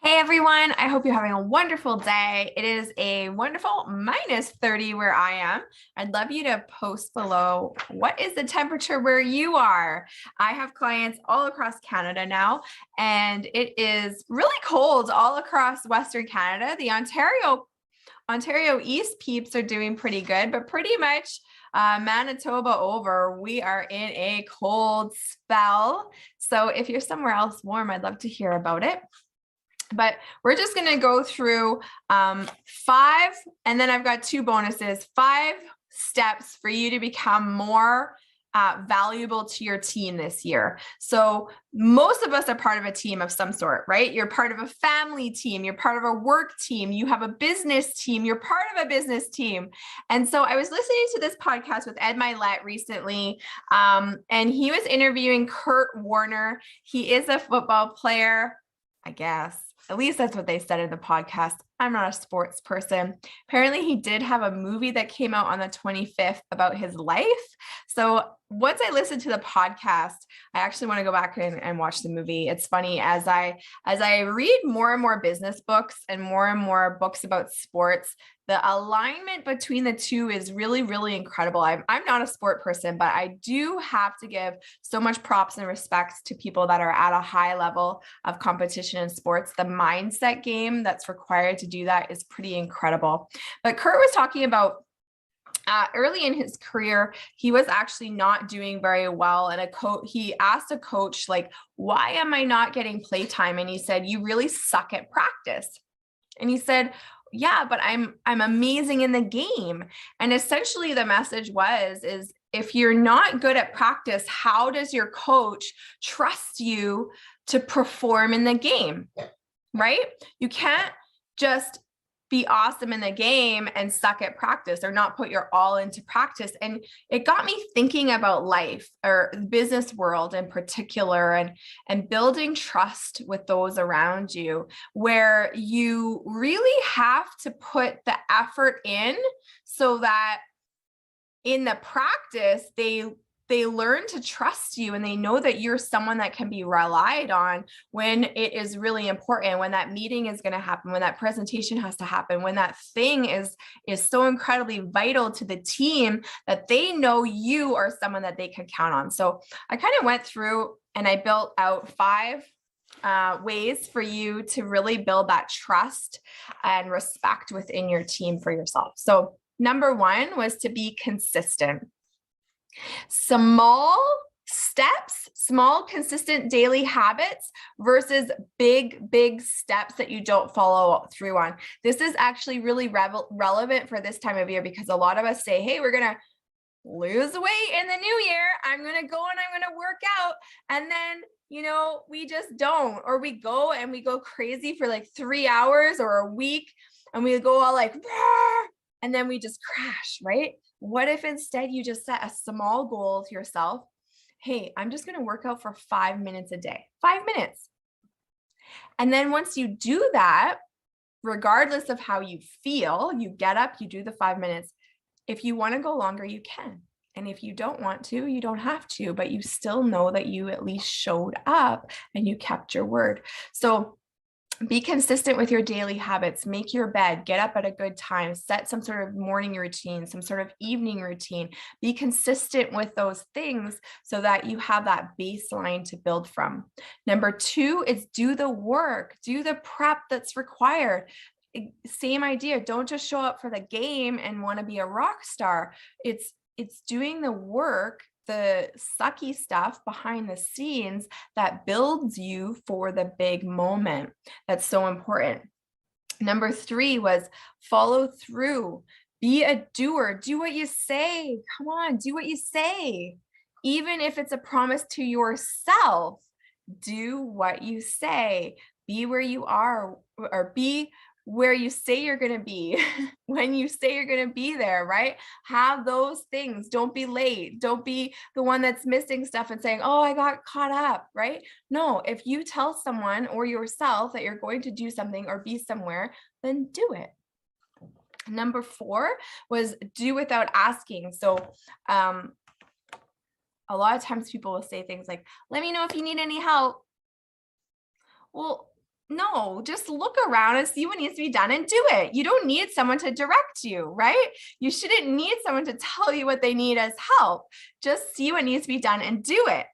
Hey everyone, I hope you're having a wonderful day. It is a wonderful -30 where I am. I'd love you to post below what is the temperature where you are. I have clients all across Canada now, and it is really cold all across Western Canada. The Ontario East peeps are doing pretty good, but pretty much Manitoba over, we are in a cold spell. So if you're somewhere else warm, I'd love to hear about it. But we're just going to go through 5, and then I've got 2 bonuses, 5 steps for you to become more valuable to your team this year. So most of us are part of a team of some sort, right? You're part of a family team, you're part of a work team, you have a business team, you're part of a business team. And so I was listening to this podcast with Ed Milet recently, and he was interviewing Kurt Warner. He is a football player, I guess. At least that's what they said in the podcast. I'm not a sports person. Apparently, he did have a movie that came out on the 25th about his life. So once I listened to the podcast, I actually want to go back and watch the movie. It's funny, as I read more and more business books and more books about sports, the alignment between the two is really, really incredible. I'm not a sport person, but I do have to give so much props and respect to people that are at a high level of competition in sports. The mindset game that's required to do that is pretty incredible. But Kurt was talking about early in his career, he was actually not doing very well. And he asked a coach, like, why am I not getting playtime? And he said, you really suck at practice. And he said, yeah, but I'm amazing in the game. And essentially the message is if you're not good at practice, how does your coach trust you to perform in the game? Right? You can't just be awesome in the game and suck at practice, or not put your all into practice. And it got me thinking about life, or the business world in particular, and building trust with those around you, where you really have to put the effort in so that in the practice, they learn to trust you, and they know that you're someone that can be relied on when it is really important, when that meeting is going to happen, when that presentation has to happen, when that thing is so incredibly vital to the team, that they know you are someone that they can count on. So I kind of went through and I built out 5 ways for you to really build that trust and respect within your team for yourself. So number 1 was to be consistent. Small steps, small, consistent daily habits versus big steps that you don't follow through on. This is actually really relevant for this time of year, because a lot of us say, hey, we're going to lose weight in the new year. I'm going to go and I'm going to work out. And then, we just don't, or we go and we go crazy for like 3 hours or a week, and we go all like, and then we just crash, right? What if instead you just set a small goal to yourself? Hey, I'm just going to work out for 5 minutes a day, 5 minutes. And then once you do that, regardless of how you feel, you get up, you do the 5 minutes. If you want to go longer, you can. And if you don't want to, you don't have to, but you still know that you at least showed up and you kept your word. So be consistent with your daily habits. Make your bed, get up at a good time, set some sort of morning routine, some sort of evening routine. Be consistent with those things so that you have that baseline to build from. Number 2 is do the work, do the prep that's required. Same idea. Don't just show up for the game and want to be a rock star. It's doing the work, the sucky stuff behind the scenes that builds you for the big moment. That's so important. Number 3 was follow through. Be a doer. Do what you say. Come on, do what you say. Even if it's a promise to yourself, do what you say. Be where you are, or be where you say you're going to be when you say you're going to be there, right? Have those things. Don't be late. Don't be the one that's missing stuff and saying, oh, I got caught up, right? No, if you tell someone or yourself that you're going to do something or be somewhere, then do it. Number 4 was do without asking. So a lot of times people will say things like, let me know if you need any help. Well, No, just look around and see what needs to be done and do it. You don't need someone to direct you, right? You shouldn't need someone to tell you what they need as help. Just see what needs to be done and do it.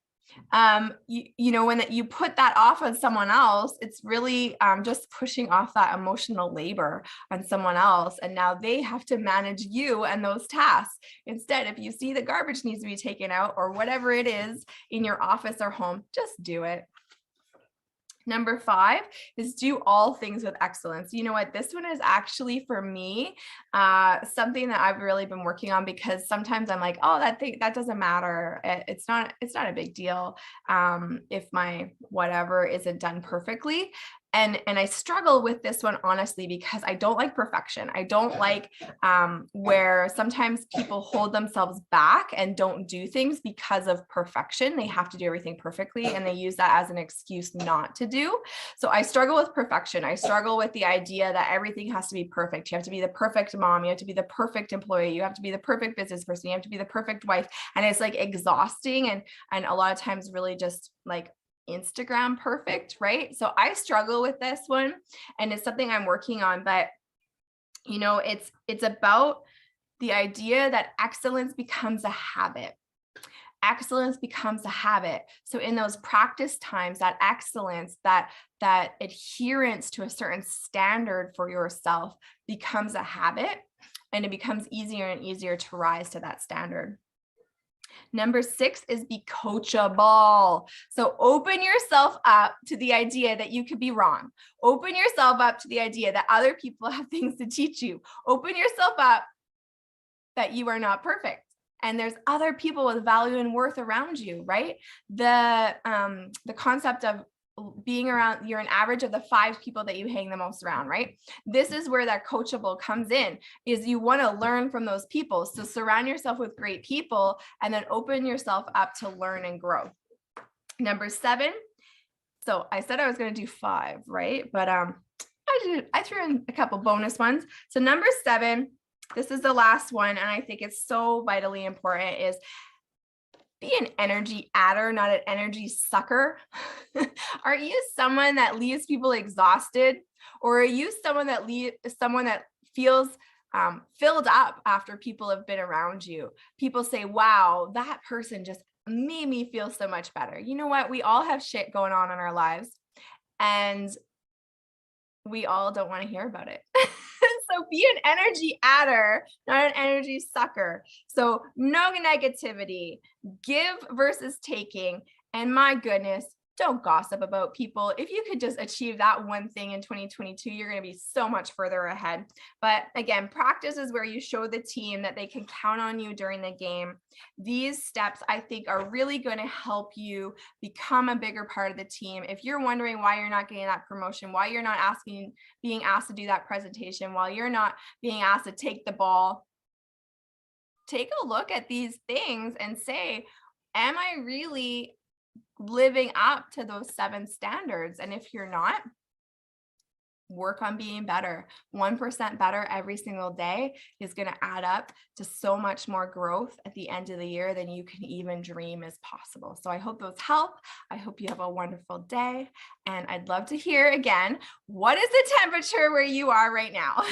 When you put that off on someone else, it's really just pushing off that emotional labor on someone else. And now they have to manage you and those tasks. Instead, if you see the garbage needs to be taken out or whatever it is in your office or home, just do it. Number 5 is do all things with excellence. You know what? This one is actually for me, something that I've really been working on, because sometimes I'm like, oh, that doesn't matter. It's not a big deal if my whatever isn't done perfectly. And I struggle with this one, honestly, because I don't like perfection. I don't like where sometimes people hold themselves back and don't do things because of perfection. They have to do everything perfectly, and they use that as an excuse not to do. So I struggle with perfection. I struggle with the idea that everything has to be perfect. You have to be the perfect mom. You have to be the perfect employee. You have to be the perfect business person. You have to be the perfect wife. And it's like exhausting and a lot of times really just like Instagram perfect, right? So I struggle with this one, and it's something I'm working on, but it's about the idea that excellence becomes a habit. Excellence becomes a habit. So in those practice times, that excellence, that adherence to a certain standard for yourself becomes a habit, and it becomes easier and easier to rise to that standard. Number 6 is be coachable. So open yourself up to the idea that you could be wrong. Open yourself up to the idea that other people have things to teach you. Open yourself up that you are not perfect. And there's other people with value and worth around you, right? The concept of being around, you're an average of the 5 people that you hang the most around, right? This is where that coachable comes in, is you want to learn from those people. So surround yourself with great people and then open yourself up to learn and grow. Number 7. So I said I was going to do 5, right? But I threw in a couple bonus ones. So number 7, this is the last one, and I think it's so vitally important, is be an energy adder, not an energy sucker. Are you someone that leaves people exhausted, or are you someone that feels filled up after people have been around you? People say, wow, that person just made me feel so much better. You know what? We all have shit going on in our lives, and we all don't want to hear about it. So be an energy adder, not an energy sucker. So no negativity, give versus taking. And my goodness, don't gossip about people. If you could just achieve that one thing in 2022, you're going to be so much further ahead. But again, practice is where you show the team that they can count on you during the game. These steps, I think, are really going to help you become a bigger part of the team. If you're wondering why you're not getting that promotion, why you're not being asked to do that presentation, while you're not being asked to take the ball, take a look at these things and say, am I really living up to those 7 standards? And if you're not, work on being better. 1% better every single day is going to add up to so much more growth at the end of the year than you can even dream is possible. So I hope those help. I hope you have a wonderful day. And I'd love to hear again, what is the temperature where you are right now?